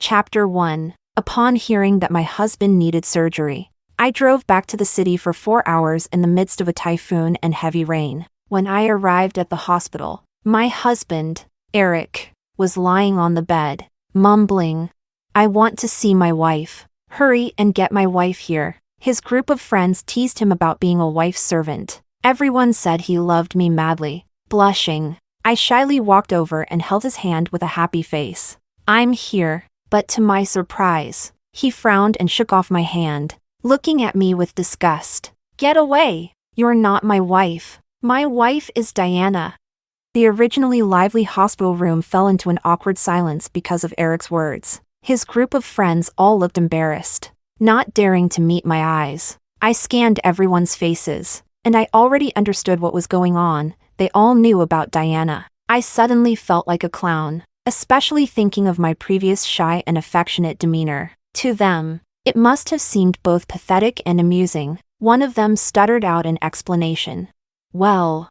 Chapter 1. Upon hearing that my husband needed surgery, I drove back to the city for 4 hours in the midst of a typhoon and heavy rain. When I arrived at the hospital, my husband, Erick, was lying on the bed, mumbling, "I want to see my wife. Hurry and get my wife here." His group of friends teased him about being a wife's servant. Everyone said he loved me madly. Blushing, I shyly walked over and held his hand with a happy face. "I'm here." But to my surprise, he frowned and shook off my hand, looking at me with disgust. "Get away! You're not my wife. My wife is Diana." The originally lively hospital room fell into an awkward silence because of Erick's words. His group of friends all looked embarrassed, not daring to meet my eyes. I scanned everyone's faces, and I already understood what was going on. They all knew about Diana. I suddenly felt like a clown, especially thinking of my previous shy and affectionate demeanor. To them, it must have seemed both pathetic and amusing. One of them stuttered out an explanation. "Well,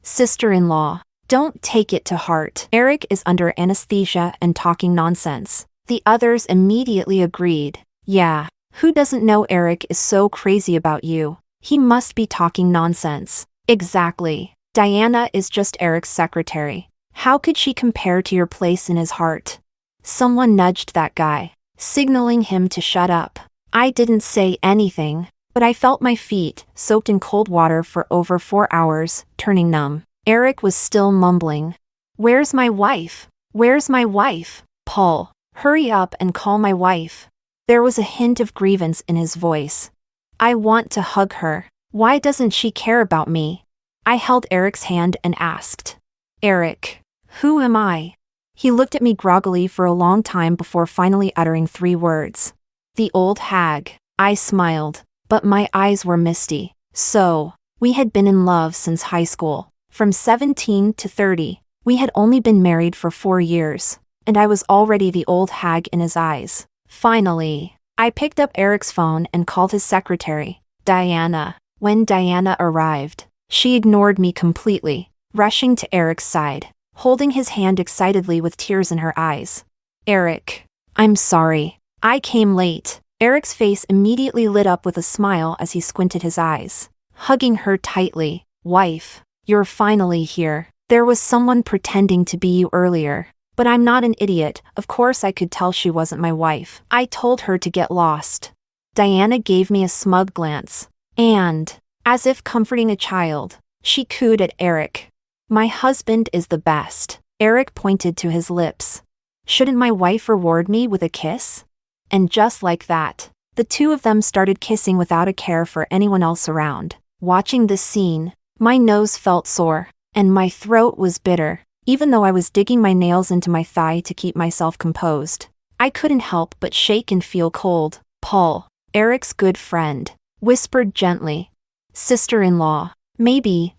sister-in-law, don't take it to heart. Erick is under anesthesia and talking nonsense." The others immediately agreed. "Yeah, who doesn't know Erick is so crazy about you? He must be talking nonsense." "Exactly. Diana is just Erick's secretary. How could she compare to your place in his heart?" Someone nudged that guy, signaling him to shut up. I didn't say anything, but I felt my feet, soaked in cold water for over 4 hours, turning numb. Erick was still mumbling. "Where's my wife? Where's my wife? Paul, hurry up and call my wife." There was a hint of grievance in his voice. "I want to hug her. Why doesn't she care about me?" I held Erick's hand and asked, "Erick, who am I?" He looked at me groggily for a long time before finally uttering 3 words. "The old hag." I smiled, but my eyes were misty. So, we had been in love since high school. From 17 to 30, we had only been married for 4 years, and I was already the old hag in his eyes. Finally, I picked up Erick's phone and called his secretary, Diana. When Diana arrived, she ignored me completely, rushing to Erick's side, holding his hand excitedly with tears in her eyes. "Erick, I'm sorry. I came late." Erick's face immediately lit up with a smile as he squinted his eyes, hugging her tightly. "Wife, you're finally here. There was someone pretending to be you earlier. But I'm not an idiot. Of course I could tell she wasn't my wife. I told her to get lost." Diana gave me a smug glance, and, as if comforting a child, she cooed at Erick. "My husband is the best." Erick pointed to his lips. "Shouldn't my wife reward me with a kiss?" And just like that, the two of them started kissing without a care for anyone else around. Watching this scene, my nose felt sore, and my throat was bitter. Even though I was digging my nails into my thigh to keep myself composed, I couldn't help but shake and feel cold. Paul, Erick's good friend, whispered gently, "Sister-in-law, maybe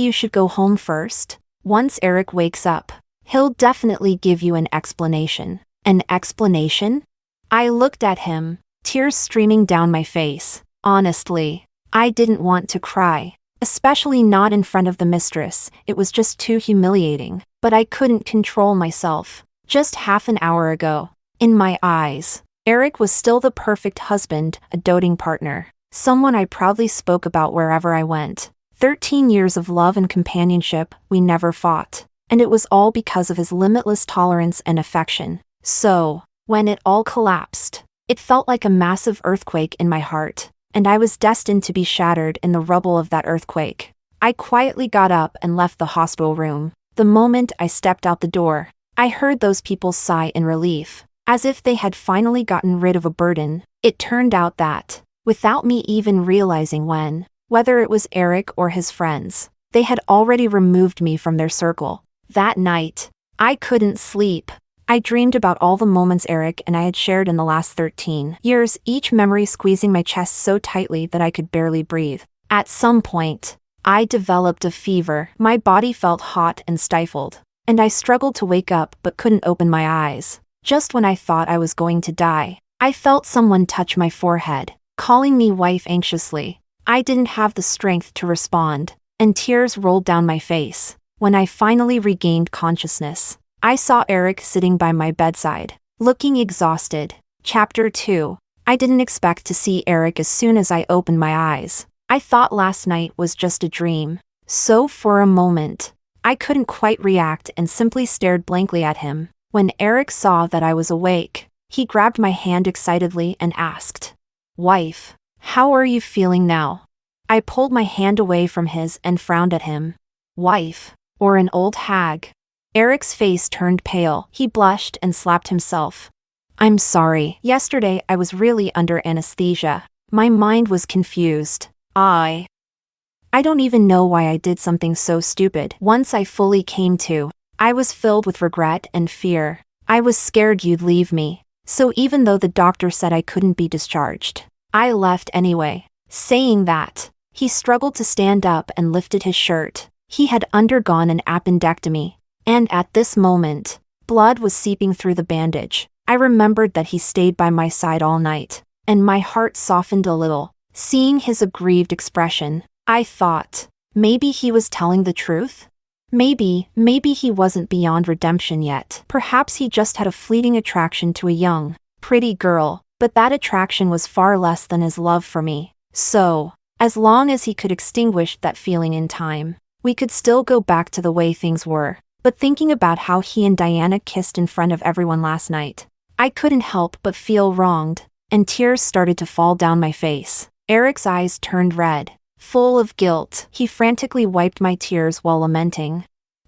you should go home first. Once Erick wakes up, he'll definitely give you an explanation." An explanation? I looked at him, tears streaming down my face. Honestly, I didn't want to cry, especially not in front of the mistress. It was just too humiliating. But I couldn't control myself. Just half an hour ago, in my eyes, Erick was still the perfect husband, a doting partner, someone I proudly spoke about wherever I went. 13 years of love and companionship, we never fought. And it was all because of his limitless tolerance and affection. So, when it all collapsed, it felt like a massive earthquake in my heart, and I was destined to be shattered in the rubble of that earthquake. I quietly got up and left the hospital room. The moment I stepped out the door, I heard those people sigh in relief, as if they had finally gotten rid of a burden. It turned out that, without me even realizing when, whether it was Erick or his friends, they had already removed me from their circle. That night, I couldn't sleep. I dreamed about all the moments Erick and I had shared in the last 13 years, each memory squeezing my chest so tightly that I could barely breathe. At some point, I developed a fever. My body felt hot and stifled, and I struggled to wake up but couldn't open my eyes. Just when I thought I was going to die, I felt someone touch my forehead, calling me wife anxiously. I didn't have the strength to respond, and tears rolled down my face. When I finally regained consciousness, I saw Erick sitting by my bedside, Looking exhausted. Chapter 2. I didn't expect to see Erick as soon as I opened my eyes. I thought last night was just a dream. So for a moment, I couldn't quite react and simply stared blankly at him. When Erick saw that I was awake, he grabbed my hand excitedly and asked, "Wife, how are you feeling now?" I pulled my hand away from his and frowned at him. Wife, or an old hag? Erick's face turned pale. He blushed and slapped himself. "I'm sorry. Yesterday I was really under anesthesia. My mind was confused. I don't even know why I did something so stupid." Once I fully came to, I was filled with regret and fear. I was scared you'd leave me. So even though the doctor said I couldn't be discharged, I left anyway. Saying that, he struggled to stand up and lifted his shirt. He had undergone an appendectomy, and at this moment, blood was seeping through the bandage. I remembered that he stayed by my side all night, and my heart softened a little. Seeing his aggrieved expression, I thought, maybe he was telling the truth? Maybe he wasn't beyond redemption yet. Perhaps he just had a fleeting attraction to a young, pretty girl, but that attraction was far less than his love for me. So, as long as he could extinguish that feeling in time, we could still go back to the way things were. But thinking about how he and Diana kissed in front of everyone last night, I couldn't help but feel wronged, and tears started to fall down my face. Erick's eyes turned red. Full of guilt, he frantically wiped my tears while lamenting.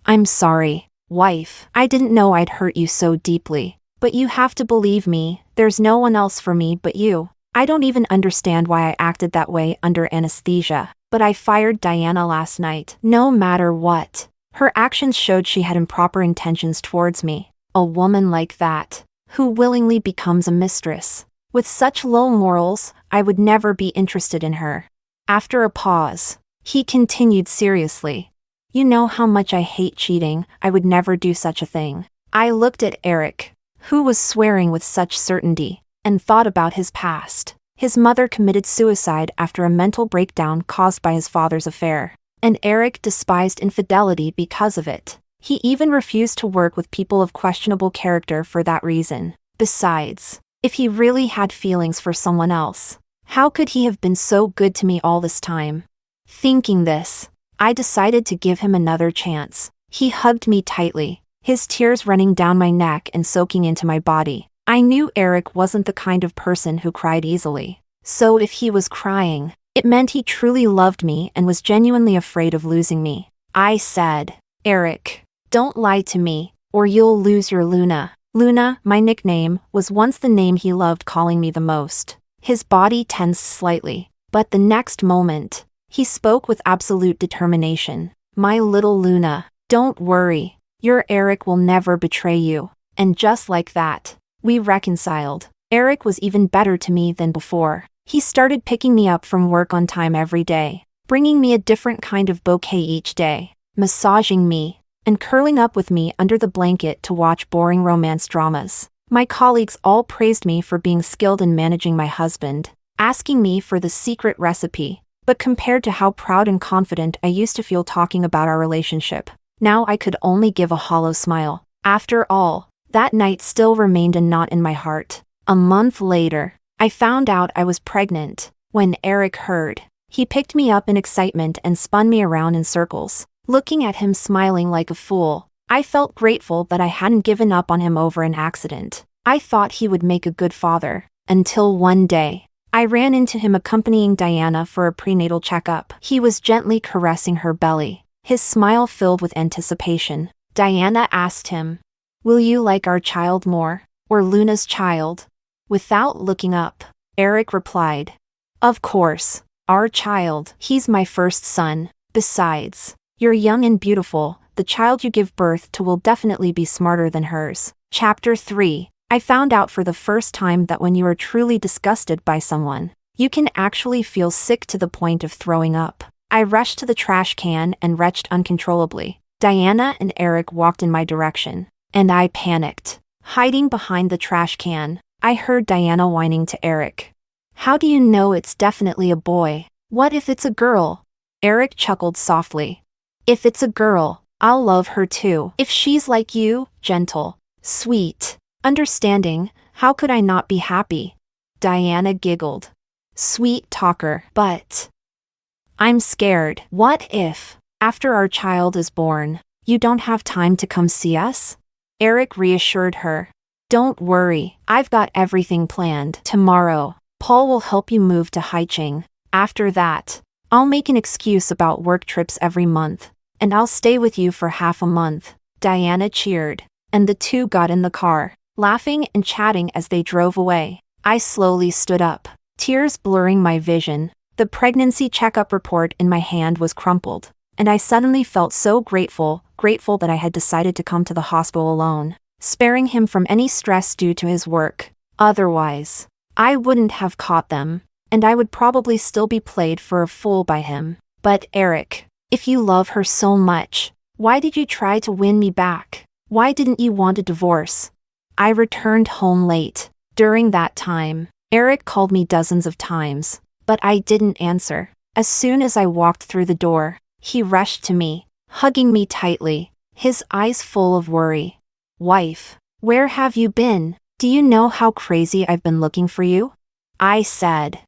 "I'm sorry, wife. I didn't know I'd hurt you so deeply. But you have to believe me, there's no one else for me but you. I don't even understand why I acted that way under anesthesia, but I fired Diana last night. No matter what, her actions showed she had improper intentions towards me. A woman like that, who willingly becomes a mistress, with such low morals, I would never be interested in her." After a pause, he continued seriously. "You know how much I hate cheating. I would never do such a thing." I looked at Erick, who was swearing with such certainty, and thought about his past. His mother committed suicide after a mental breakdown caused by his father's affair, and Erick despised infidelity because of it. He even refused to work with people of questionable character for that reason. Besides, if he really had feelings for someone else, how could he have been so good to me all this time? Thinking this, I decided to give him another chance. He hugged me tightly, his tears running down my neck and soaking into my body. I knew Erick wasn't the kind of person who cried easily. So if he was crying, it meant he truly loved me and was genuinely afraid of losing me. I said, "Erick, don't lie to me, or you'll lose your Luna." Luna, my nickname, was once the name he loved calling me the most. His body tensed slightly, but the next moment, he spoke with absolute determination. "My little Luna, don't worry. Your Erick will never betray you." And just like that, we reconciled. Erick was even better to me than before. He started picking me up from work on time every day, bringing me a different kind of bouquet each day, massaging me, and curling up with me under the blanket to watch boring romance dramas. My colleagues all praised me for being skilled in managing my husband, asking me for the secret recipe. But compared to how proud and confident I used to feel talking about our relationship, now I could only give a hollow smile. After all, that night still remained a knot in my heart. A month later, I found out I was pregnant. When Erick heard, he picked me up in excitement and spun me around in circles. Looking at him smiling like a fool, I felt grateful that I hadn't given up on him over an accident. I thought he would make a good father, until one day, I ran into him accompanying Diana for a prenatal checkup. He was gently caressing her belly, his smile filled with anticipation. Diana asked him, "Will you like our child more, or Luna's child?" Without looking up, Erick replied, "Of course, our child. He's my first son. Besides, you're young and beautiful. The child you give birth to will definitely be smarter than hers." Chapter 3. I found out for the first time that when you are truly disgusted by someone, you can actually feel sick to the point of throwing up. I rushed to the trash can and retched uncontrollably. Diana and Erick walked in my direction, and I panicked. Hiding behind the trash can, I heard Diana whining to Erick. "How do you know it's definitely a boy? What if it's a girl?" Erick chuckled softly. "If it's a girl, I'll love her too. If she's like you, gentle, sweet, Understanding, how could I not be happy? Diana giggled. Sweet talker, but I'm scared. What if, after our child is born, you don't have time to come see us? Erick reassured her. Don't worry, I've got everything planned. Tomorrow, Paul will help you move to Haicheng. After that, I'll make an excuse about work trips every month, and I'll stay with you for half a month. Diana cheered, and the two got in the car, laughing and chatting as they drove away. I slowly stood up, tears blurring my vision. The pregnancy checkup report in my hand was crumpled, and I suddenly felt so grateful that I had decided to come to the hospital alone, sparing him from any stress due to his work. Otherwise, I wouldn't have caught them, and I would probably still be played for a fool by him. But Erick, if you love her so much, why did you try to win me back? Why didn't you want a divorce? I returned home late. During that time, Erick called me dozens of times, but I didn't answer. As soon as I walked through the door, he rushed to me, hugging me tightly, his eyes full of worry. Wife, where have you been? Do you know how crazy I've been looking for you? I said.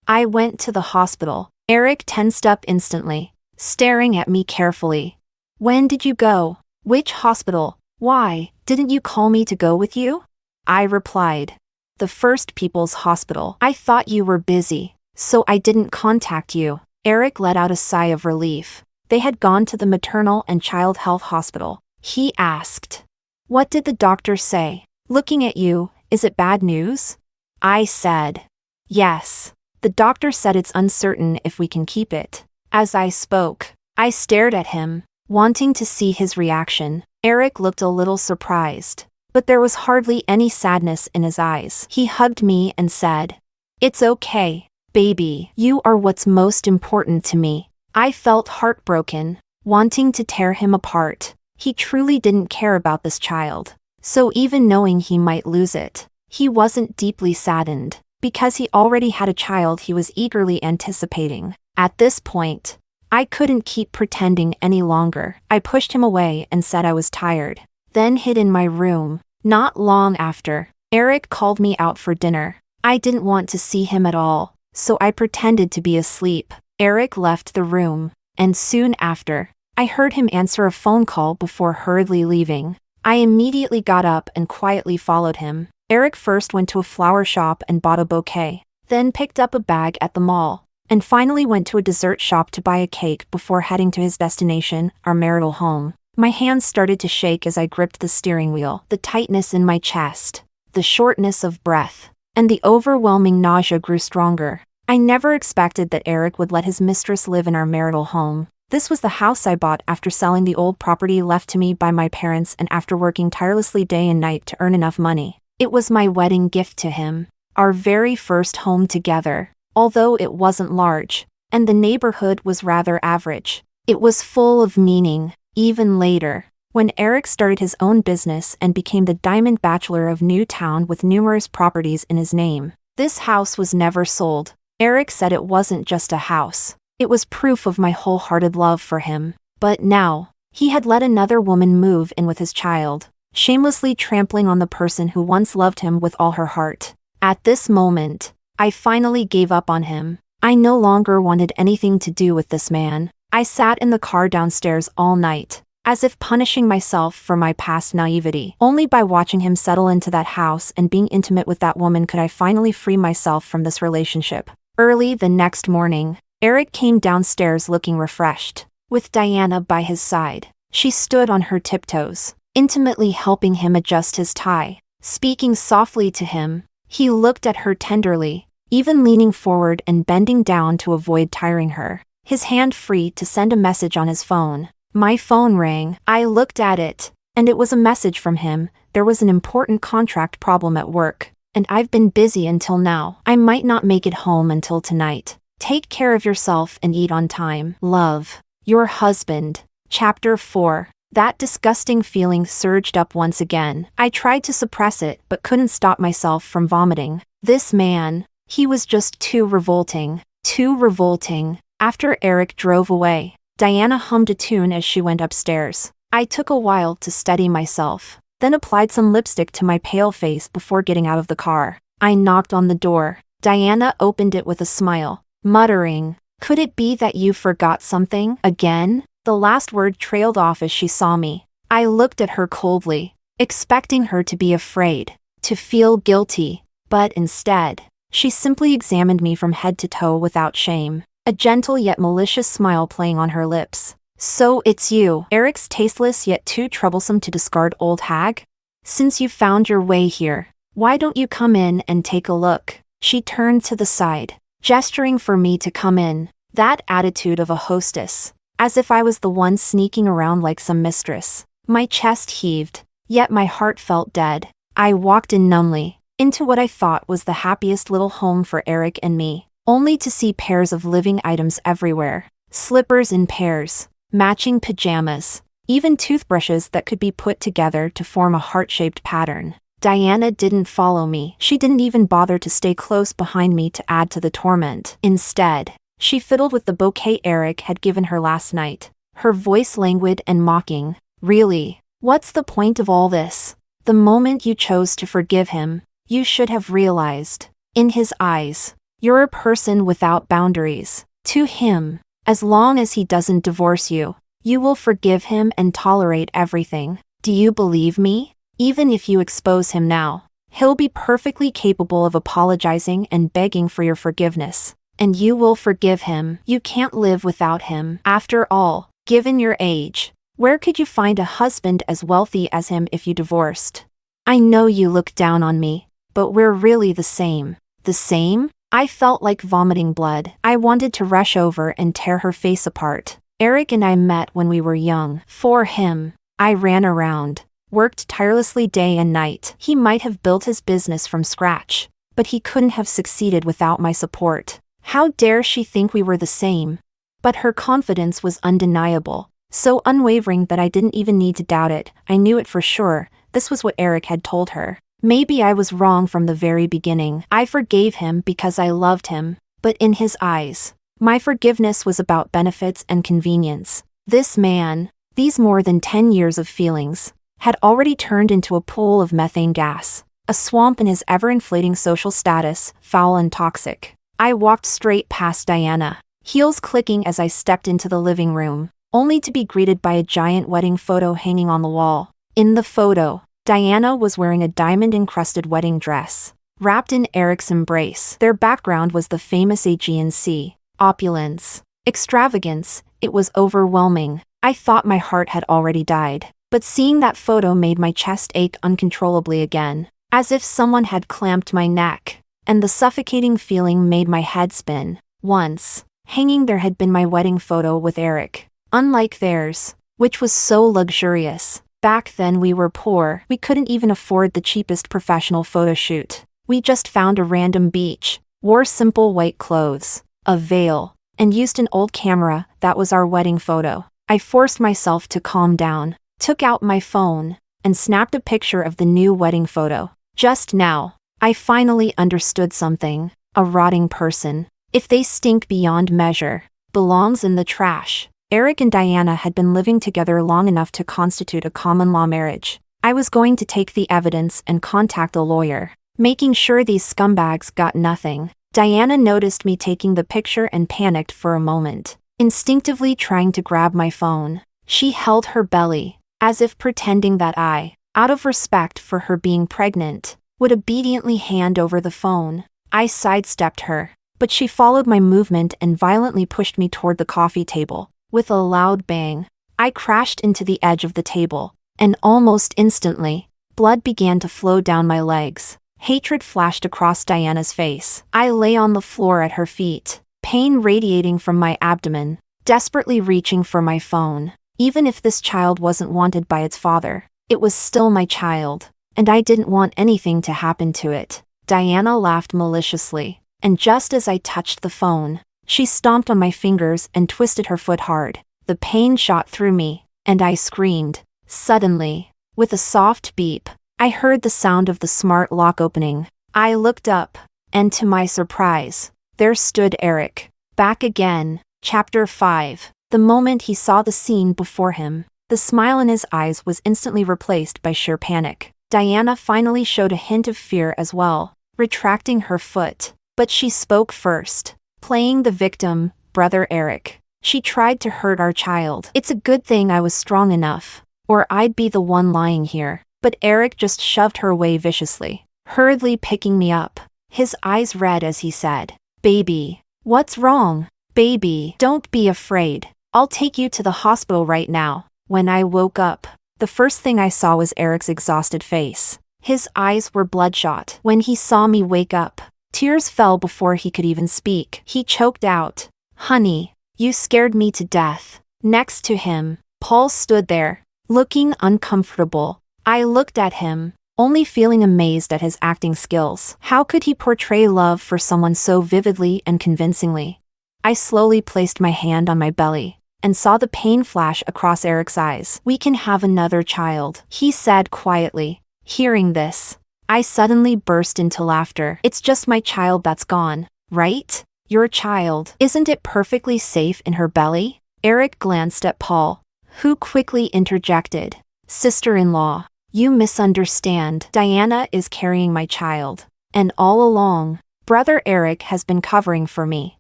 I went to the hospital. Erick tensed up instantly, staring at me carefully. When did you go? Which hospital? Why, didn't you call me to go with you? I replied. The First People's Hospital. I thought you were busy, so I didn't contact you. Erick let out a sigh of relief. They had gone to the maternal and child health hospital. He asked. What did the doctor say? Looking at you, is it bad news? I said. Yes. The doctor said it's uncertain if we can keep it. As I spoke, I stared at him, wanting to see his reaction. Erick looked a little surprised, but there was hardly any sadness in his eyes. He hugged me and said, It's okay, baby. You are what's most important to me. I felt heartbroken, wanting to tear him apart. He truly didn't care about this child. So even knowing he might lose it, he wasn't deeply saddened, because he already had a child he was eagerly anticipating. At this point, I couldn't keep pretending any longer. I pushed him away and said I was tired, then hid in my room. Not long after, Erick called me out for dinner. I didn't want to see him at all, so I pretended to be asleep. Erick left the room, and soon after, I heard him answer a phone call before hurriedly leaving. I immediately got up and quietly followed him. Erick first went to a flower shop and bought a bouquet, then picked up a bag at the mall, and finally went to a dessert shop to buy a cake before heading to his destination, our marital home. My hands started to shake as I gripped the steering wheel. The tightness in my chest, the shortness of breath, and the overwhelming nausea grew stronger. I never expected that Erick would let his mistress live in our marital home. This was the house I bought after selling the old property left to me by my parents and after working tirelessly day and night to earn enough money. It was my wedding gift to him, our very first home together. Although it wasn't large, and the neighborhood was rather average, it was full of meaning. Even later, when Erick started his own business and became the Diamond Bachelor of Newtown with numerous properties in his name, this house was never sold. Erick said it wasn't just a house. It was proof of my wholehearted love for him. But now, he had let another woman move in with his child, shamelessly trampling on the person who once loved him with all her heart. At this moment, I finally gave up on him. I no longer wanted anything to do with this man. I sat in the car downstairs all night, as if punishing myself for my past naivety. Only by watching him settle into that house and being intimate with that woman could I finally free myself from this relationship. Early the next morning, Erick came downstairs looking refreshed, with Diana by his side. She stood on her tiptoes, intimately helping him adjust his tie. Speaking softly to him, he looked at her tenderly, even leaning forward and bending down to avoid tiring her, his hand free to send a message on his phone. My phone rang. I looked at it, and it was a message from him. There was an important contract problem at work, and I've been busy until now. I might not make it home until tonight. Take care of yourself and eat on time. Love, your husband. Chapter 4. That disgusting feeling surged up once again. I tried to suppress it but couldn't stop myself from vomiting. This man, he was just too revolting. Too revolting. After Erick drove away, Diana hummed a tune as she went upstairs. I took a while to steady myself. then applied some lipstick to my pale face before getting out of the car. I knocked on the door. Diana opened it with a smile, muttering, "Could it be that you forgot something again?" The last word trailed off as she saw me. I looked at her coldly, expecting her to be afraid, to feel guilty, but instead, she simply examined me from head to toe without shame, a gentle yet malicious smile playing on her lips. "So it's you, Erick's tasteless yet too troublesome to discard old hag? Since you found your way here, why don't you come in and take a look?" She turned to the side, gesturing for me to come in, that attitude of a hostess, as if I was the one sneaking around like some mistress. My chest heaved, yet my heart felt dead. I walked in numbly, into what I thought was the happiest little home for Erick and me, only to see pairs of living items everywhere. Slippers in pairs, matching pajamas, even toothbrushes that could be put together to form a heart-shaped pattern. Diana didn't follow me. She didn't even bother to stay close behind me to add to the torment. Instead, she fiddled with the bouquet Erick had given her last night, her voice languid and mocking. "Really? What's the point of all this? The moment you chose to forgive him, you should have realized, in his eyes, you're a person without boundaries. To him, as long as he doesn't divorce you, you will forgive him and tolerate everything. Do you believe me? Even if you expose him now, he'll be perfectly capable of apologizing and begging for your forgiveness. And you will forgive him. You can't live without him. After all, given your age, where could you find a husband as wealthy as him if you divorced? I know you look down on me, but we're really the same." The same? I felt like vomiting blood. I wanted to rush over and tear her face apart. Erick and I met when we were young. For him, I ran around, worked tirelessly day and night. He might have built his business from scratch, but he couldn't have succeeded without my support. How dare she think we were the same? But her confidence was undeniable, so unwavering that I didn't even need to doubt it. I knew it for sure. This was what Erick had told her. Maybe I was wrong from the very beginning. I forgave him because I loved him, but in his eyes, my forgiveness was about benefits and convenience. This man, these more than 10 years of feelings, had already turned into a pool of methane gas, a swamp in his ever-inflating social status, foul and toxic. I walked straight past Diana, heels clicking as I stepped into the living room, only to be greeted by a giant wedding photo hanging on the wall. In the photo, Diana was wearing a diamond-encrusted wedding dress, wrapped in Erick's embrace. Their background was the famous Aegean Sea. Opulence, extravagance, it was overwhelming. I thought my heart had already died. But seeing that photo made my chest ache uncontrollably again, as if someone had clamped my neck, and the suffocating feeling made my head spin. Once, hanging there had been my wedding photo with Erick. Unlike theirs, which was so luxurious. Back then we were poor. We couldn't even afford the cheapest professional photo shoot. We just found a random beach, wore simple white clothes, a veil, and used an old camera. That was our wedding photo. I forced myself to calm down, took out my phone, and snapped a picture of the new wedding photo. Just now, I finally understood something. A rotting person, if they stink beyond measure, belongs in the trash. Erick and Diana had been living together long enough to constitute a common-law marriage. I was going to take the evidence and contact a lawyer, making sure these scumbags got nothing. Diana noticed me taking the picture and panicked for a moment, instinctively trying to grab my phone. She held her belly, as if pretending that I, out of respect for her being pregnant, would obediently hand over the phone. I sidestepped her, but she followed my movement and violently pushed me toward the coffee table. With a loud bang, I crashed into the edge of the table, and almost instantly, blood began to flow down my legs. Hatred flashed across Diana's face. I lay on the floor at her feet, pain radiating from my abdomen, desperately reaching for my phone. Even if this child wasn't wanted by its father, it was still my child, and I didn't want anything to happen to it. Diana laughed maliciously, and just as I touched the phone, she stomped on my fingers and twisted her foot hard. The pain shot through me, and I screamed. Suddenly, with a soft beep, I heard the sound of the smart lock opening. I looked up, and to my surprise, there stood Erick. Back again. Chapter 5. The moment he saw the scene before him, The smile in his eyes was instantly replaced by sheer panic. Diana finally showed a hint of fear as well, retracting her foot. But she spoke first, playing the victim, Brother Erick. She tried to hurt our child. It's a good thing I was strong enough, or I'd be the one lying here. But Erick just shoved her away viciously, hurriedly picking me up. His eyes red as he said, "Baby, what's wrong? Baby, don't be afraid. I'll take you to the hospital right now." When I woke up, the first thing I saw was Erick's exhausted face. His eyes were bloodshot. When he saw me wake up, tears fell before he could even speak. He choked out, "Honey, you scared me to death." Next to him, Paul stood there, looking uncomfortable. I looked at him, only feeling amazed at his acting skills. How could he portray love for someone so vividly and convincingly? I slowly placed my hand on my belly, and saw the pain flash across Erick's eyes. "We can have another child," he said quietly. Hearing this, I suddenly burst into laughter. "It's just my child that's gone, right? Your child. Isn't it perfectly safe in her belly?" Erick glanced at Paul, who quickly interjected, "Sister-in-law, you misunderstand. Diana is carrying my child. And all along, Brother Erick has been covering for me."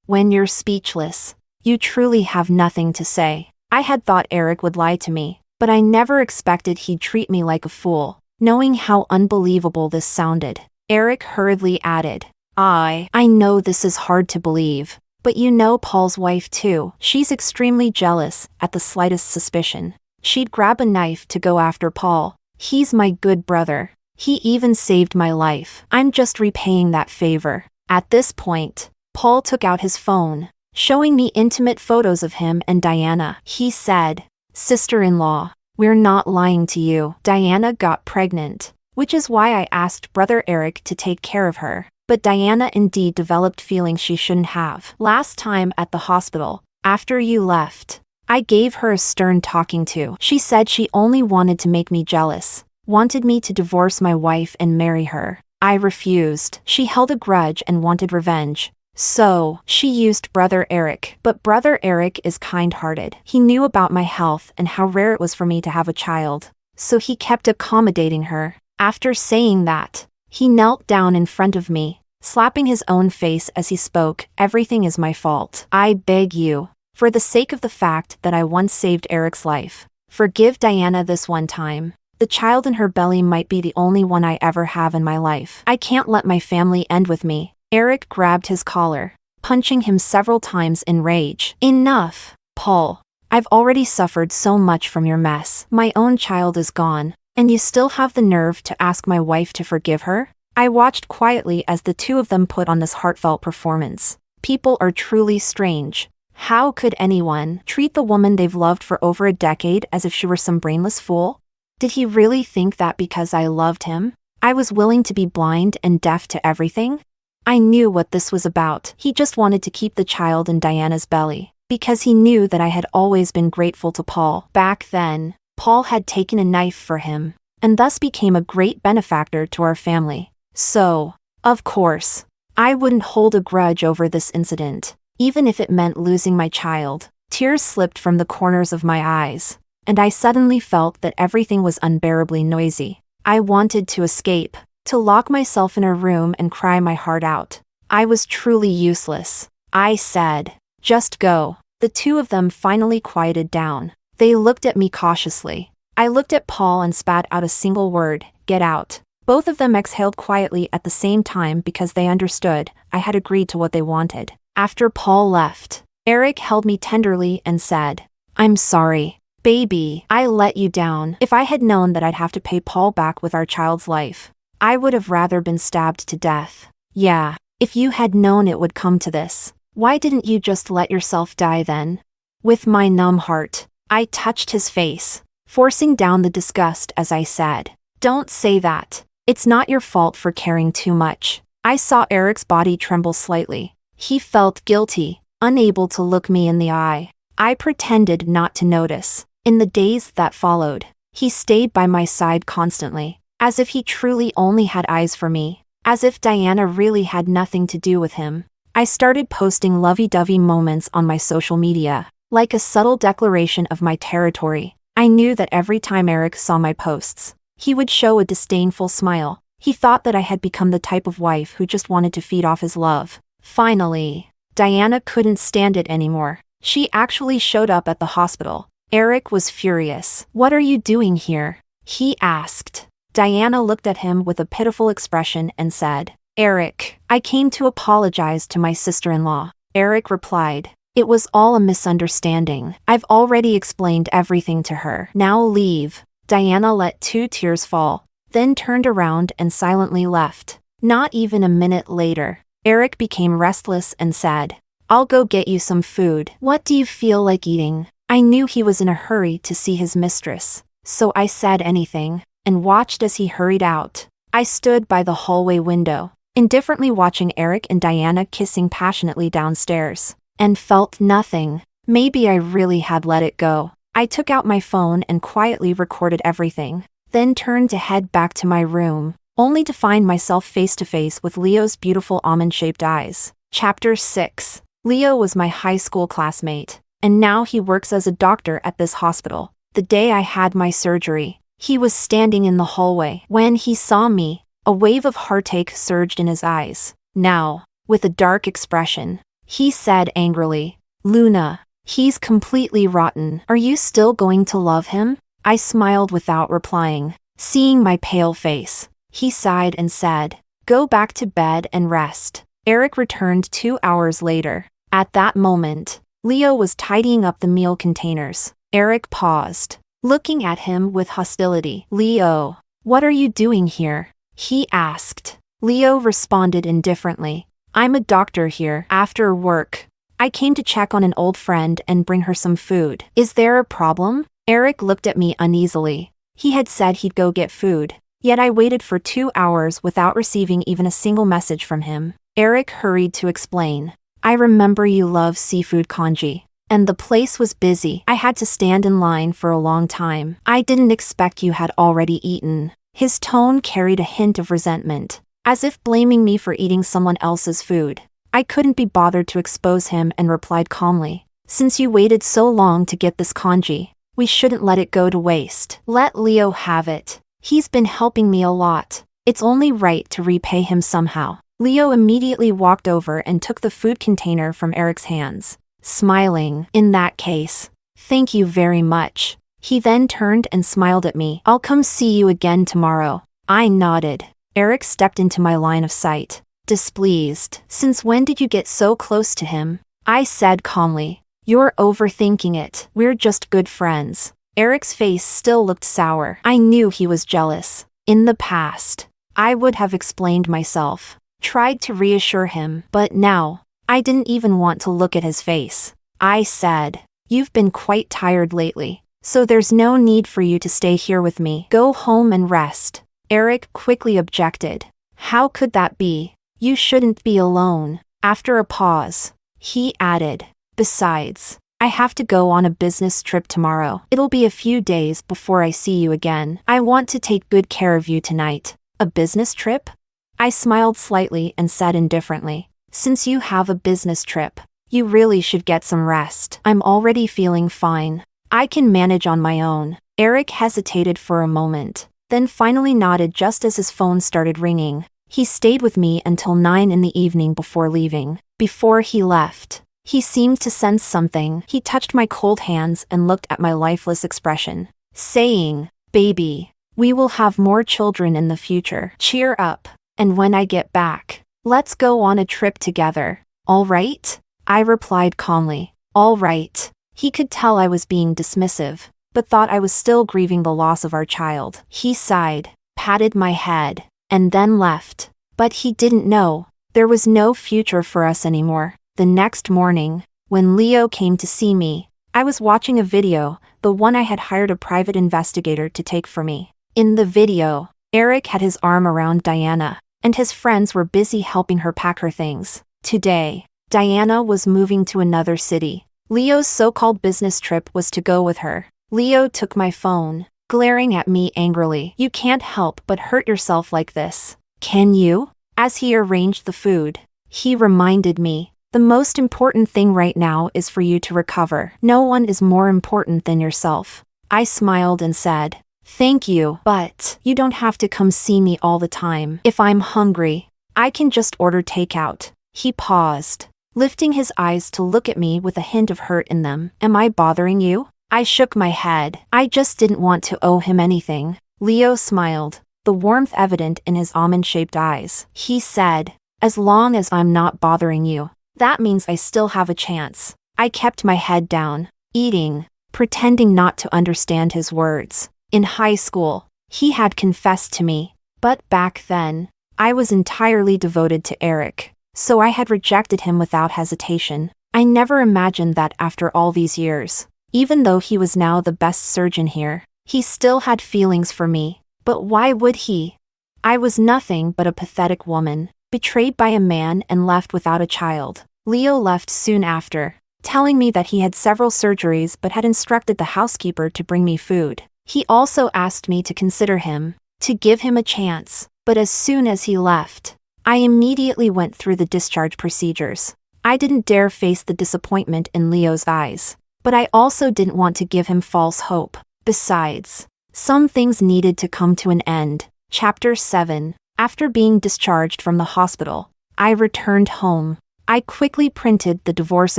When you're speechless, you truly have nothing to say. I had thought Erick would lie to me, but I never expected he'd treat me like a fool. Knowing how unbelievable this sounded, Erick hurriedly added, I know this is hard to believe, but you know Paul's wife too. She's extremely jealous at the slightest suspicion. She'd grab a knife to go after Paul. He's my good brother. He even saved my life. I'm just repaying that favor." At this point, Paul took out his phone, showing me intimate photos of him and Diana. He said, "Sister-in-law, we're not lying to you. Diana got pregnant, which is why I asked Brother Erick to take care of her. But Diana indeed developed feelings she shouldn't have. Last time at the hospital, after you left, I gave her a stern talking to. She said she only wanted to make me jealous, wanted me to divorce my wife and marry her. I refused. She held a grudge and wanted revenge. So, she used Brother Erick. But Brother Erick is kind-hearted. He knew about my health and how rare it was for me to have a child. So he kept accommodating her. After saying that, he knelt down in front of me, slapping his own face as he spoke. "Everything is my fault. I beg you, for the sake of the fact that I once saved Erick's life, forgive Diana this one time. The child in her belly might be the only one I ever have in my life. I can't let my family end with me." Erick grabbed his collar, punching him several times in rage. "Enough, Paul. I've already suffered so much from your mess. My own child is gone, and you still have the nerve to ask my wife to forgive her?" I watched quietly as the two of them put on this heartfelt performance. People are truly strange. How could anyone treat the woman they've loved for over a decade as if she were some brainless fool? Did he really think that because I loved him, I was willing to be blind and deaf to everything? I knew what this was about. He just wanted to keep the child in Diana's belly, because he knew that I had always been grateful to Paul. Back then, Paul had taken a knife for him, and thus became a great benefactor to our family. So, of course, I wouldn't hold a grudge over this incident, even if it meant losing my child. Tears slipped from the corners of my eyes, and I suddenly felt that everything was unbearably noisy. I wanted to escape, to lock myself in a room and cry my heart out. I was truly useless. I said, "Just go." The two of them finally quieted down. They looked at me cautiously. I looked at Paul and spat out a single word, "Get out." Both of them exhaled quietly at the same time because they understood I had agreed to what they wanted. After Paul left, Erick held me tenderly and said, "I'm sorry, baby. I let you down. If I had known that I'd have to pay Paul back with our child's life, I would have rather been stabbed to death." "Yeah, if you had known it would come to this, why didn't you just let yourself die then?" With my numb heart, I touched his face, forcing down the disgust as I said, "Don't say that. It's not your fault for caring too much." I saw Erick's body tremble slightly. He felt guilty, unable to look me in the eye. I pretended not to notice. In the days that followed, he stayed by my side constantly, as if he truly only had eyes for me, as if Diana really had nothing to do with him. I started posting lovey-dovey moments on my social media, like a subtle declaration of my territory. I knew that every time Erick saw my posts, he would show a disdainful smile. He thought that I had become the type of wife who just wanted to feed off his love. Finally, Diana couldn't stand it anymore. She actually showed up at the hospital. Erick was furious. "What are you doing here?" he asked. Diana looked at him with a pitiful expression and said, "Erick, I came to apologize to my sister-in-law." Erick replied, "It was all a misunderstanding. I've already explained everything to her. Now leave." Diana let 2 tears fall, then turned around and silently left. Not even a minute later, Erick became restless and said, "I'll go get you some food. What do you feel like eating?" I knew he was in a hurry to see his mistress, so I said anything, and watched as he hurried out. I stood by the hallway window, indifferently watching Erick and Diana kissing passionately downstairs, and felt nothing. Maybe I really had let it go. I took out my phone and quietly recorded everything, then turned to head back to my room, only to find myself face to face with Leo's beautiful almond-shaped eyes. Chapter 6. Leo was my high school classmate, and now he works as a doctor at this hospital. The day I had my surgery, he was standing in the hallway. When he saw me, a wave of heartache surged in his eyes. Now, with a dark expression, he said angrily, "Luna, he's completely rotten. Are you still going to love him?" I smiled without replying. Seeing my pale face, he sighed and said, "Go back to bed and rest." Erick returned 2 hours later. At that moment, Leo was tidying up the meal containers. Erick paused, looking at him with hostility. "Leo, what are you doing here?" he asked. Leo responded indifferently, "I'm a doctor here. After work, I came to check on an old friend and bring her some food. Is there a problem?" Erick looked at me uneasily. He had said he'd go get food, yet I waited for 2 hours without receiving even a single message from him. Erick hurried to explain, "I remember you love seafood congee, and the place was busy. I had to stand in line for a long time. I didn't expect you had already eaten." His tone carried a hint of resentment, as if blaming me for eating someone else's food. I couldn't be bothered to expose him and replied calmly, "Since you waited so long to get this congee, we shouldn't let it go to waste. Let Leo have it. He's been helping me a lot. It's only right to repay him somehow." Leo immediately walked over and took the food container from Erick's hands, smiling. "In that case, thank you very much." He then turned and smiled at me. "I'll come see you again tomorrow." I nodded. Erick stepped into my line of sight, displeased. "Since when did you get so close to him?" I said calmly, "You're overthinking it. We're just good friends." Erick's face still looked sour. I knew he was jealous. In the past, I would have explained myself, tried to reassure him, but now, I didn't even want to look at his face. I said, "You've been quite tired lately, so there's no need for you to stay here with me. Go home and rest." Erick quickly objected. "How could that be? You shouldn't be alone." After a pause, he added, "Besides, I have to go on a business trip tomorrow. It'll be a few days before I see you again. I want to take good care of you tonight." "A business trip?" I smiled slightly and said indifferently, "Since you have a business trip, you really should get some rest. I'm already feeling fine. I can manage on my own." Erick hesitated for a moment, then finally nodded just as his phone started ringing. He stayed with me until 9 in the evening before leaving. Before he left, he seemed to sense something. He touched my cold hands and looked at my lifeless expression, saying, "Baby, we will have more children in the future. Cheer up. And when I get back, let's go on a trip together. All right?" I replied calmly, "All right." He could tell I was being dismissive, but thought I was still grieving the loss of our child. He sighed, patted my head, and then left. But he didn't know, there was no future for us anymore. The next morning, when Leo came to see me, I was watching a video, the one I had hired a private investigator to take for me. In the video, Erick had his arm around Diana, and his friends were busy helping her pack her things. Today, Diana was moving to another city. Leo's so-called business trip was to go with her. Leo took my phone, glaring at me angrily. "You can't help but hurt yourself like this, can you?" As he arranged the food, he reminded me, "The most important thing right now is for you to recover. No one is more important than yourself." I smiled and said, "Thank you, but you don't have to come see me all the time. If I'm hungry, I can just order takeout." He paused, lifting his eyes to look at me with a hint of hurt in them. "Am I bothering you?" I shook my head. I just didn't want to owe him anything. Leo smiled, the warmth evident in his almond-shaped eyes. He said, "As long as I'm not bothering you, that means I still have a chance." I kept my head down, eating, pretending not to understand his words. In high school, he had confessed to me, but back then, I was entirely devoted to Erick, so I had rejected him without hesitation. I never imagined that after all these years, even though he was now the best surgeon here, he still had feelings for me. But why would he? I was nothing but a pathetic woman, betrayed by a man and left without a child. Leo left soon after, telling me that he had several surgeries but had instructed the housekeeper to bring me food. He also asked me to consider him, to give him a chance, but as soon as he left, I immediately went through the discharge procedures. I didn't dare face the disappointment in Leo's eyes, but I also didn't want to give him false hope. Besides, some things needed to come to an end. Chapter 7. After being discharged from the hospital, I returned home. I quickly printed the divorce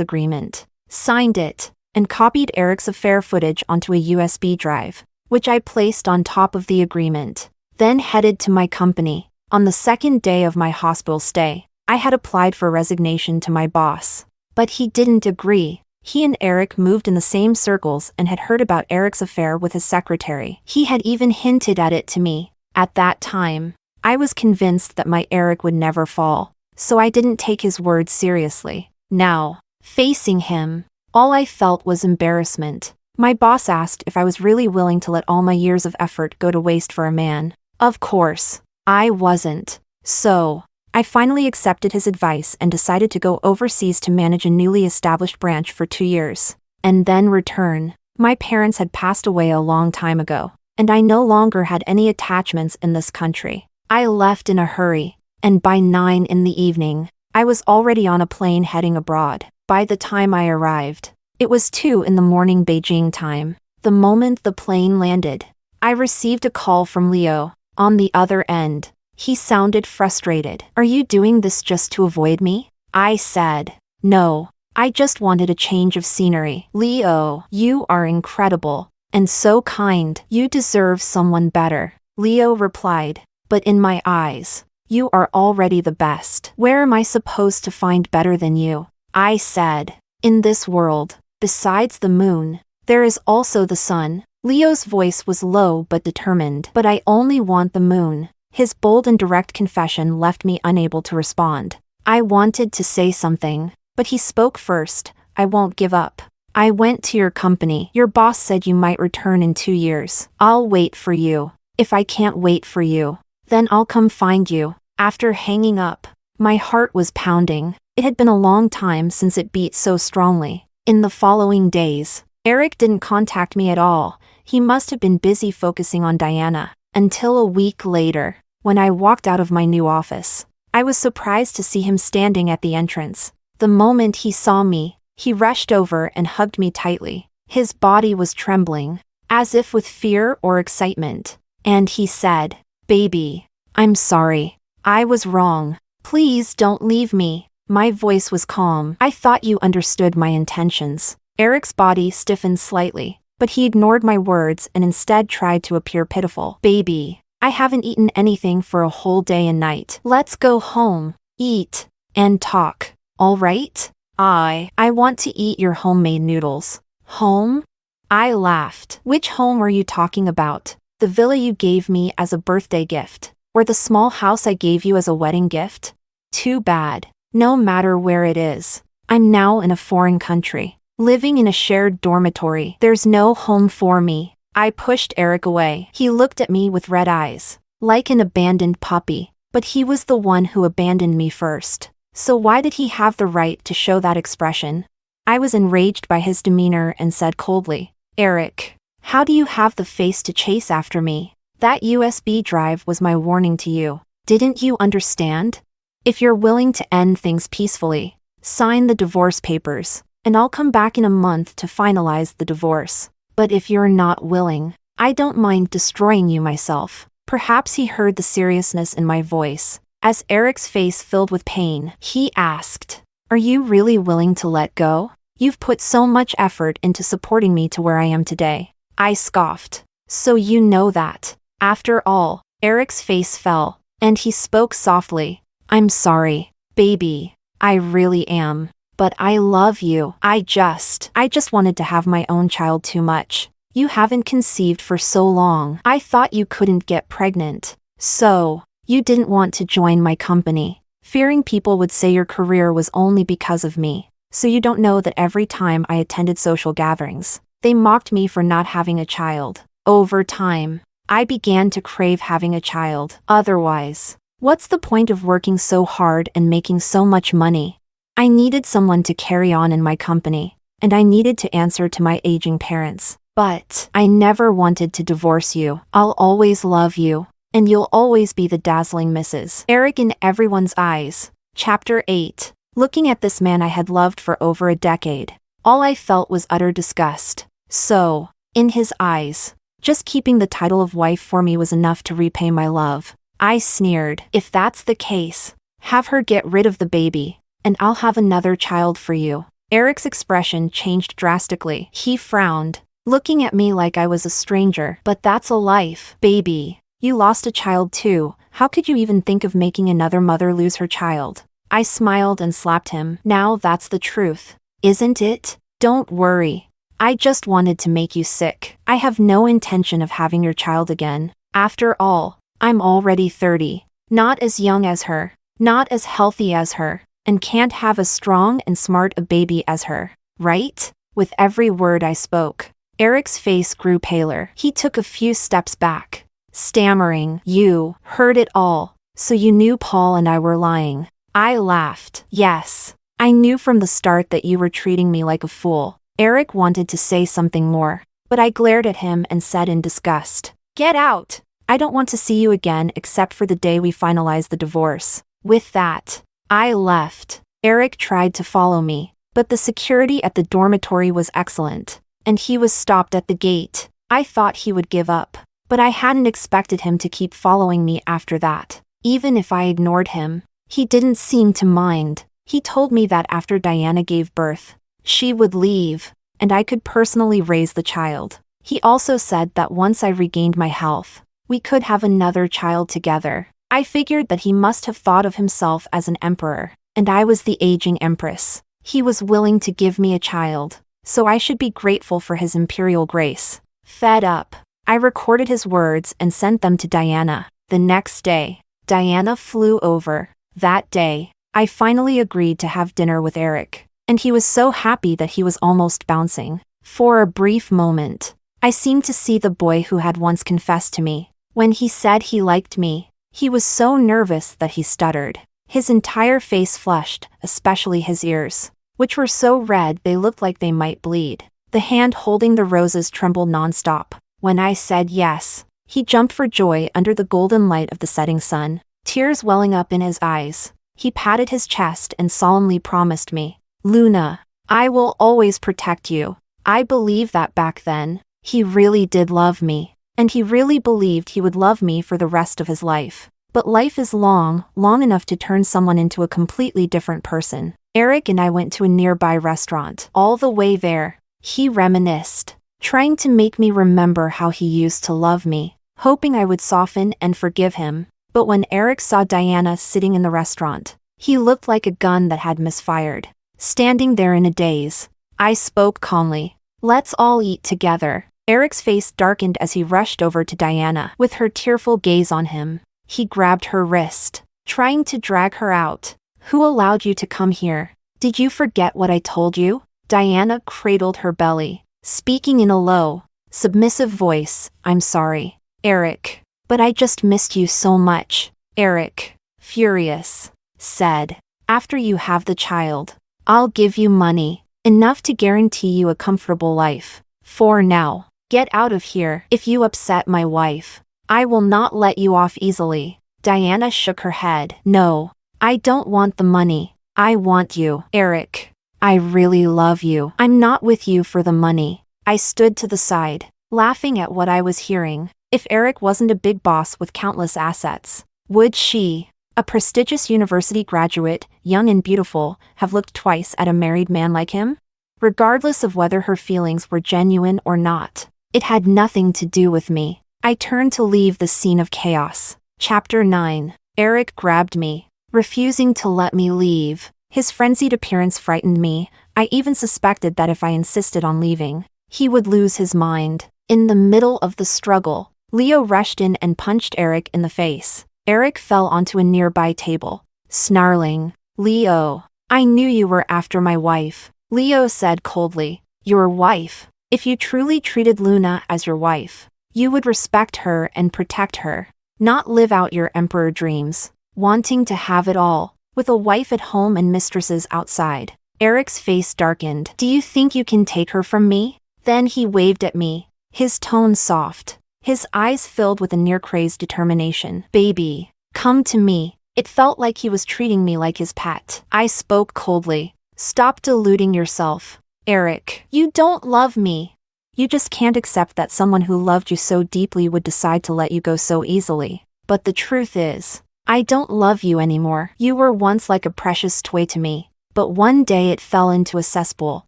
agreement, signed it, and copied Erick's affair footage onto a USB drive, which I placed on top of the agreement, then headed to my company. On the second day of my hospital stay, I had applied for resignation to my boss, but he didn't agree. He and Erick moved in the same circles and had heard about Erick's affair with his secretary. He had even hinted at it to me. At that time, I was convinced that my Erick would never fall, so I didn't take his words seriously. Now, facing him, all I felt was embarrassment. My boss asked if I was really willing to let all my years of effort go to waste for a man. Of course, I wasn't. So, I finally accepted his advice and decided to go overseas to manage a newly established branch for 2 years, and then return. My parents had passed away a long time ago, and I no longer had any attachments in this country. I left in a hurry, and by 9 in the evening, I was already on a plane heading abroad. By the time I arrived, it was 2 in the morning Beijing time. The moment the plane landed, I received a call from Leo. On the other end, he sounded frustrated. "Are you doing this just to avoid me?" I said, "No, I just wanted a change of scenery." "Leo, you are incredible, and so kind. You deserve someone better," Leo replied. "But in my eyes, you are already the best. Where am I supposed to find better than you?" I said, "In this world, besides the moon, there is also the sun." Leo's voice was low but determined. "But I only want the moon." His bold and direct confession left me unable to respond. I wanted to say something, but he spoke first. "I won't give up. I went to your company. Your boss said you might return in 2 years. I'll wait for you. If I can't wait for you, then I'll come find you." After hanging up, my heart was pounding. It had been a long time since it beat so strongly. In the following days, Erick didn't contact me at all. He must have been busy focusing on Diana. Until a week later, when I walked out of my new office, I was surprised to see him standing at the entrance. The moment he saw me, he rushed over and hugged me tightly. His body was trembling, as if with fear or excitement, and he said, "Baby, I'm sorry. I was wrong. Please don't leave me." My voice was calm. "I thought you understood my intentions." Erick's body stiffened slightly, but he ignored my words and instead tried to appear pitiful. "Baby, I haven't eaten anything for a whole day and night. Let's go home, eat, and talk, all right? I want to eat your homemade noodles." "Home?" I laughed. "Which home are you talking about? The villa you gave me as a birthday gift, or the small house I gave you as a wedding gift? Too bad. No matter where it is, I'm now in a foreign country, living in a shared dormitory. There's no home for me." I pushed Erick away. He looked at me with red eyes, like an abandoned puppy, but he was the one who abandoned me first. So why did he have the right to show that expression? I was enraged by his demeanor and said coldly, "Erick, how do you have the face to chase after me? That USB drive was my warning to you. Didn't you understand? If you're willing to end things peacefully, sign the divorce papers, and I'll come back in a month to finalize the divorce. But if you're not willing, I don't mind destroying you myself. Perhaps he heard the seriousness in my voice. As Erick's face filled with pain, he asked, "Are you really willing to let go? You've put so much effort into supporting me to where I am today." I scoffed. "So you know that." After all, Erick's face fell, and he spoke softly. "I'm sorry, baby. I really am. But I love you. I just wanted to have my own child too much. You haven't conceived for so long. I thought you couldn't get pregnant. So, you didn't want to join my company, fearing people would say your career was only because of me. So you don't know that every time I attended social gatherings, they mocked me for not having a child. Over time, I began to crave having a child. Otherwise, what's the point of working so hard and making so much money? I needed someone to carry on in my company, and I needed to answer to my aging parents. But I never wanted to divorce you. I'll always love you, and you'll always be the dazzling Mrs. Erick in everyone's eyes. Chapter 8. Looking at this man I had loved for over a decade, all I felt was utter disgust. So, in his eyes, just keeping the title of wife for me was enough to repay my love. I sneered. "If that's the case, have her get rid of the baby, and I'll have another child for you." Erick's expression changed drastically. He frowned, looking at me like I was a stranger. "But that's a life, baby. You lost a child too. How could you even think of making another mother lose her child?" I smiled and slapped him. "Now that's the truth, isn't it? Don't worry. I just wanted to make you sick. I have no intention of having your child again. After all, I'm already 30, not as young as her, not as healthy as her, and can't have as strong and smart a baby as her, right?" With every word I spoke, Erick's face grew paler. He took a few steps back, stammering, "You heard it all, so you knew Paul and I were lying." I laughed. "Yes, I knew from the start that you were treating me like a fool." Erick wanted to say something more, but I glared at him and said in disgust, "Get out! I don't want to see you again except for the day we finalize the divorce." With that, I left. Erick tried to follow me, but the security at the dormitory was excellent, and he was stopped at the gate. I thought he would give up, but I hadn't expected him to keep following me after that. Even if I ignored him, he didn't seem to mind. He told me that after Diana gave birth, she would leave, and I could personally raise the child. He also said that once I regained my health, we could have another child together. I figured that he must have thought of himself as an emperor, and I was the aging empress. He was willing to give me a child, so I should be grateful for his imperial grace. Fed up, I recorded his words and sent them to Diana. The next day, Diana flew over. That day, I finally agreed to have dinner with Erick, and he was so happy that he was almost bouncing. For a brief moment, I seemed to see the boy who had once confessed to me. When he said he liked me, he was so nervous that he stuttered. His entire face flushed, especially his ears, which were so red they looked like they might bleed. The hand holding the roses trembled nonstop. When I said yes, he jumped for joy under the golden light of the setting sun, tears welling up in his eyes. He patted his chest and solemnly promised me, "Luna, I will always protect you." I believed that back then. He really did love me, and he really believed he would love me for the rest of his life. But life is long, long enough to turn someone into a completely different person. Erick and I went to a nearby restaurant. All the way there, he reminisced, trying to make me remember how he used to love me, hoping I would soften and forgive him. But when Erick saw Diana sitting in the restaurant, he looked like a gun that had misfired. Standing there in a daze, I spoke calmly, "Let's all eat together." Erick's face darkened as he rushed over to Diana. With her tearful gaze on him, he grabbed her wrist, trying to drag her out. "Who allowed you to come here? Did you forget what I told you?" Diana cradled her belly, speaking in a low, submissive voice. "I'm sorry, Erick, but I just missed you so much." Erick, furious, said, "After you have the child, I'll give you money, enough to guarantee you a comfortable life. For now, get out of here. If you upset my wife, I will not let you off easily." Diana shook her head. "No, I don't want the money. I want you, Erick. I really love you. I'm not with you for the money. I stood to the side, laughing at what I was hearing. If Erick wasn't a big boss with countless assets, would she, a prestigious university graduate, young and beautiful, have looked twice at a married man like him? Regardless of whether her feelings were genuine or not, it had nothing to do with me. I turned to leave the scene of chaos. Chapter 9. Erick grabbed me, refusing to let me leave. His frenzied appearance frightened me. I even suspected that if I insisted on leaving, he would lose his mind. In the middle of the struggle, Leo rushed in and punched Erick in the face. Erick fell onto a nearby table, snarling. "Leo, I knew you were after my wife," Leo said coldly. "Your wife? If you truly treated Luna as your wife, you would respect her and protect her, not live out your emperor dreams, wanting to have it all, with a wife at home and mistresses outside." Erick's face darkened. "Do you think you can take her from me?" Then he waved at me, his tone soft, his eyes filled with a near-crazed determination. "Baby, come to me." It felt like he was treating me like his pet. I spoke coldly. "Stop deluding yourself, Erick. You don't love me. You just can't accept that someone who loved you so deeply would decide to let you go so easily. But the truth is, I don't love you anymore. You were once like a precious toy to me, but one day it fell into a cesspool,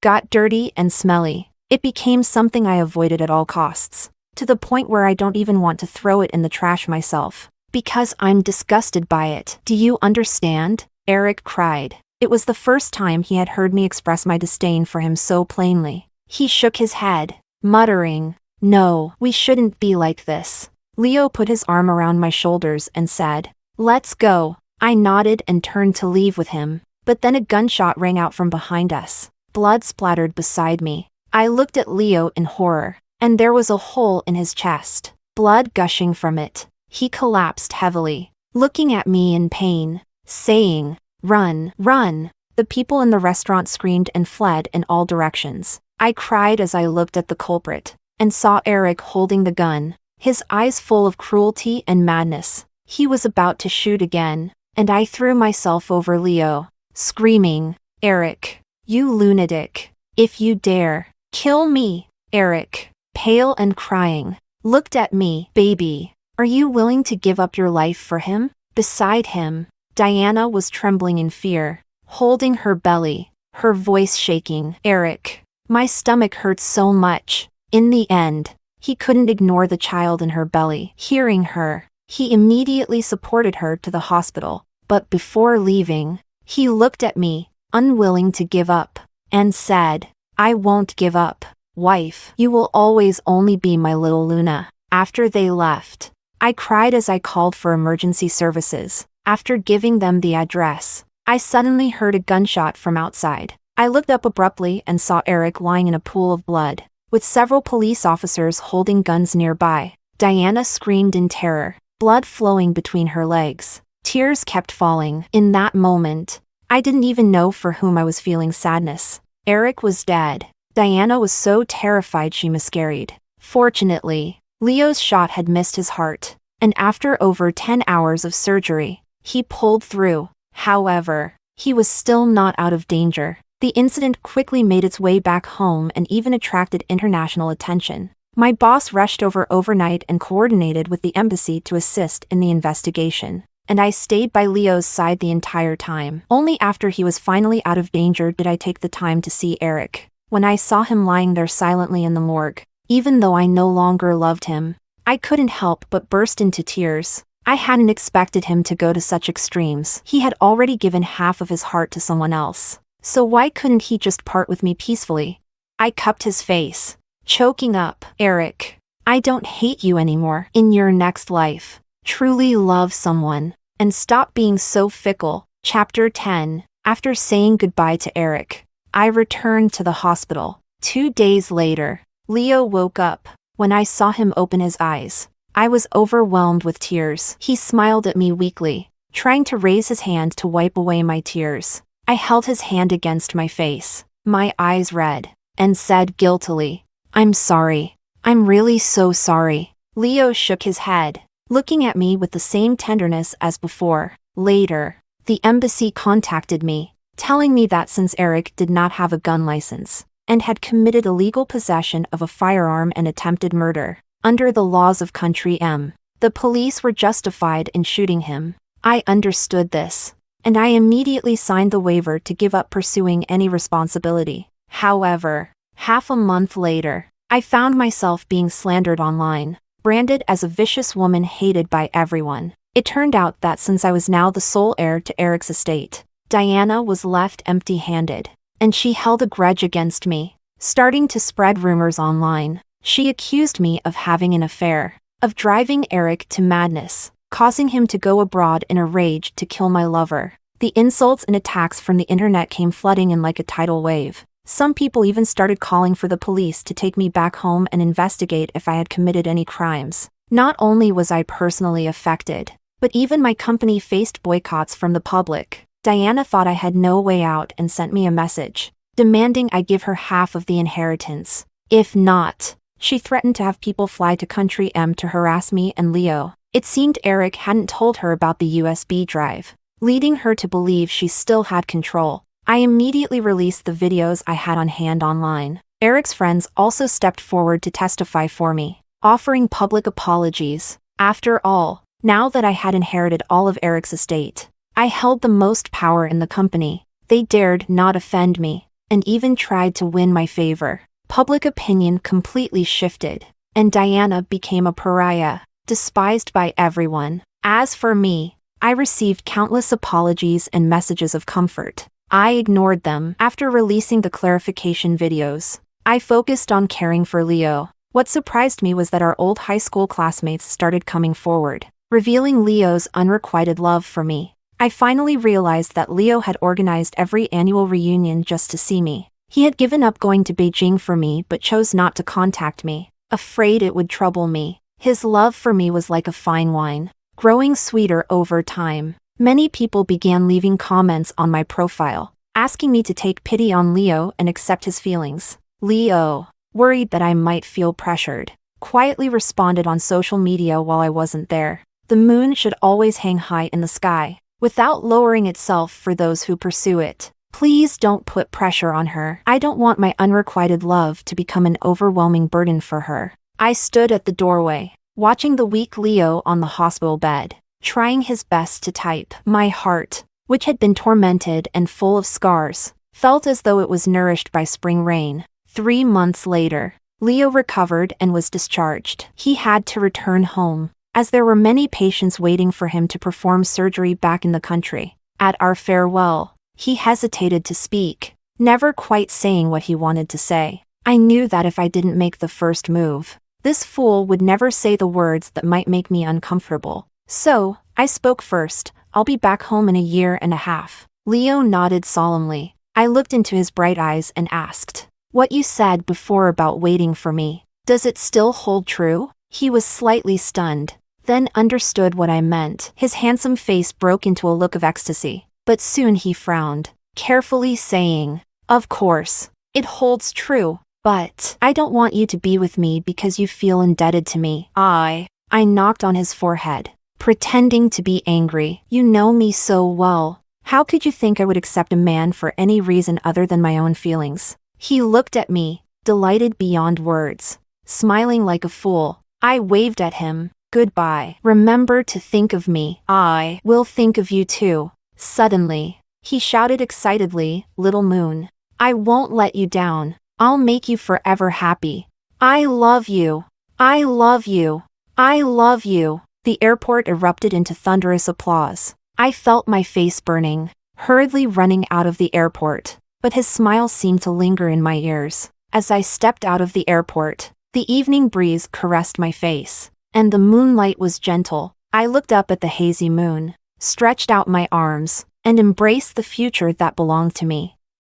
got dirty and smelly. It became something I avoided at all costs, to the point where I don't even want to throw it in the trash myself, because I'm disgusted by it. Do you understand?" Erick cried. It was the first time he had heard me express my disdain for him so plainly. He shook his head, muttering, "No, we shouldn't be like this." Leo put his arm around my shoulders and said, "Let's go." I nodded and turned to leave with him, but then a gunshot rang out from behind us. Blood splattered beside me. I looked at Leo in horror, and there was a hole in his chest, blood gushing from it. He collapsed heavily, looking at me in pain, saying, "Run, run." The people in the restaurant screamed and fled in all directions. I cried as I looked at the culprit, and saw Erick holding the gun, his eyes full of cruelty and madness. He was about to shoot again, and I threw myself over Leo, screaming, "Erick, you lunatic. If you dare, kill me." Erick, pale and crying, looked at me. "Baby, are you willing to give up your life for him?" Beside him, Diana was trembling in fear, holding her belly, her voice shaking. "Erick, my stomach hurts so much." In the end, he couldn't ignore the child in her belly. Hearing her, he immediately supported her to the hospital, but before leaving, he looked at me, unwilling to give up, and said, "I won't give up, wife. You will always only be my little Luna." After they left, I cried as I called for emergency services. After giving them the address, I suddenly heard a gunshot from outside. I looked up abruptly and saw Erick lying in a pool of blood, with several police officers holding guns nearby. Diana screamed in terror, blood flowing between her legs. Tears kept falling. In that moment, I didn't even know for whom I was feeling sadness. Erick was dead. Diana was so terrified she miscarried. Fortunately, Leo's shot had missed his heart, and after over 10 hours of surgery, he pulled through. However, he was still not out of danger. The incident quickly made its way back home and even attracted international attention. My boss rushed over overnight and coordinated with the embassy to assist in the investigation, and I stayed by Leo's side the entire time. Only after he was finally out of danger did I take the time to see Erick. When I saw him lying there silently in the morgue, even though I no longer loved him, I couldn't help but burst into tears. I hadn't expected him to go to such extremes. He had already given half of his heart to someone else, so why couldn't he just part with me peacefully? I cupped his face, choking up. "Erick, I don't hate you anymore. In your next life, truly love someone, and stop being so fickle." Chapter 10. After saying goodbye to Erick, I returned to the hospital. 2 days later, Leo woke up. When I saw him open his eyes, I was overwhelmed with tears. He smiled at me weakly, trying to raise his hand to wipe away my tears. I held his hand against my face, my eyes red, and said guiltily, "I'm sorry. I'm really so sorry." Leo shook his head, looking at me with the same tenderness as before. Later, the embassy contacted me, telling me that since Erick did not have a gun license, and had committed illegal possession of a firearm and attempted murder. Under the laws of Country M, the police were justified in shooting him. I understood this, and I immediately signed the waiver to give up pursuing any responsibility. However, half a month later, I found myself being slandered online, branded as a vicious woman hated by everyone. It turned out that since I was now the sole heir to Erick's estate, Diana was left empty-handed, and she held a grudge against me, starting to spread rumors online. She accused me of having an affair, of driving Erick to madness, causing him to go abroad in a rage to kill my lover. The insults and attacks from the internet came flooding in like a tidal wave. Some people even started calling for the police to take me back home and investigate if I had committed any crimes. Not only was I personally affected, but even my company faced boycotts from the public. Diana thought I had no way out and sent me a message, demanding I give her half of the inheritance. If not, she threatened to have people fly to Country M to harass me and Leo. It seemed Erick hadn't told her about the USB drive, leading her to believe she still had control. I immediately released the videos I had on hand online. Erick's friends also stepped forward to testify for me, offering public apologies. After all, now that I had inherited all of Erick's estate, I held the most power in the company. They dared not offend me, and even tried to win my favor. Public opinion completely shifted, and Diana became a pariah, despised by everyone. As for me, I received countless apologies and messages of comfort. I ignored them. After releasing the clarification videos, I focused on caring for Leo. What surprised me was that our old high school classmates started coming forward, revealing Leo's unrequited love for me. I finally realized that Leo had organized every annual reunion just to see me. He had given up going to Beijing for me but chose not to contact me, afraid it would trouble me. His love for me was like a fine wine, growing sweeter over time. Many people began leaving comments on my profile, asking me to take pity on Leo and accept his feelings. Leo, worried that I might feel pressured, quietly responded on social media while I wasn't there. The moon should always hang high in the sky, without lowering itself for those who pursue it. Please don't put pressure on her. I don't want my unrequited love to become an overwhelming burden for her. I stood at the doorway, watching the weak Leo on the hospital bed, trying his best to type. My heart, which had been tormented and full of scars, felt as though it was nourished by spring rain. 3 months later, Leo recovered and was discharged. He had to return home, as there were many patients waiting for him to perform surgery back in the country. At our farewell, he hesitated to speak, never quite saying what he wanted to say. I knew that if I didn't make the first move, this fool would never say the words that might make me uncomfortable. So, I spoke first. I'll be back home in a year and a half. Leo nodded solemnly. I looked into his bright eyes and asked, "What you said before about waiting for me, does it still hold true?" He was slightly stunned, then understood what I meant. His handsome face broke into a look of ecstasy, but soon he frowned, carefully saying, "Of course, it holds true, but I don't want you to be with me because you feel indebted to me." I knocked on his forehead, pretending to be angry. "You know me so well. How could you think I would accept a man for any reason other than my own feelings?" He looked at me, delighted beyond words, smiling like a fool. I waved at him. "Goodbye. Remember to think of me." "I will think of you too." Suddenly, he shouted excitedly, "Little moon, I won't let you down. I'll make you forever happy. I love you. I love you. I love you." The airport erupted into thunderous applause. I felt my face burning, hurriedly running out of the airport, but his smile seemed to linger in my ears. As I stepped out of the airport, the evening breeze caressed my face, and the moonlight was gentle. I looked up at the hazy moon, stretched out my arms, and embraced the future that belonged to me.